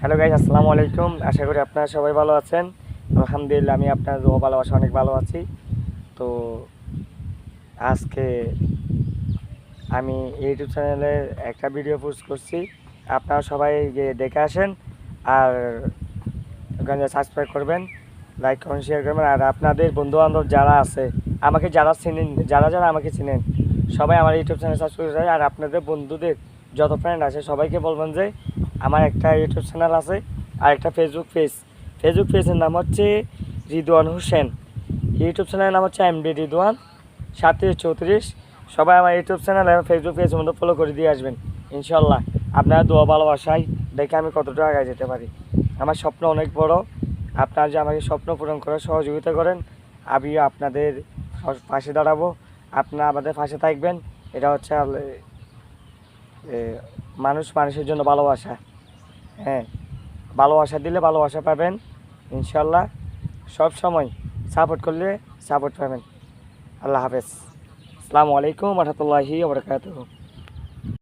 Hello guys, আসসালামু আলাইকুম। আশা করি আপনারা সবাই ভালো আছেন। আলহামদুলিল্লাহ, আমি আপনার দোয়া ভালোবাসা অনেক ভালো আছি। তো আজকে আমি ইউটিউব চ্যানেলে একটা ভিডিও পোস্ট করছি, আপনারা সবাই গিয়ে দেখে আসেন। আর ওখানে সাবস্ক্রাইব করবেন, লাইক করবেন, শেয়ার করবেন। আর আপনাদের বন্ধুবান্ধব যারা আছে, আমাকে যারা চিনেন, যারা যারা আমাকে চিনেন, সবাই আমার ইউটিউব চ্যানেল সাবস্ক্রাইব করে। আর আপনাদের বন্ধুদের যত ফ্রেন্ড আছে সবাইকে বলবেন যে আমার একটা ইউটিউব চ্যানেল আছে আর একটা ফেসবুক পেজের নাম হচ্ছে রিদওয়ান হোসেন। ইউটিউব চ্যানেলের নাম হচ্ছে এমডি রিদওয়ান 3734। সবাই আমার ইউটিউব চ্যানেল এবং ফেসবুক পেজের মধ্যে ফলো করে দিয়ে আসবেন ইনশাল্লাহ। আপনারা দোয়া ভালোবাসায় দেখে আমি কতটা আগে যেতে পারি। আমার স্বপ্ন অনেক বড়। আপনারা যে আমাকে স্বপ্ন পূরণ করার সহযোগিতা করেন, আমিও আপনাদের পাশে দাঁড়াবো। আপনারা আমাদের পাশে থাকবেন। এটা হচ্ছে মানুষের জন্য ভালোবাসা। হ্যাঁ, ভালোবাসা দিলে ভালোবাসা পাবেন ইনশাল্লাহ। সব সময় সাপোর্ট করলে সাপোর্ট পাবেন। আল্লাহ হাফেজ। আসসালামু আলাইকুম ওয়া রাহমাতুল্লাহি ওয়া বারাকাতুহু।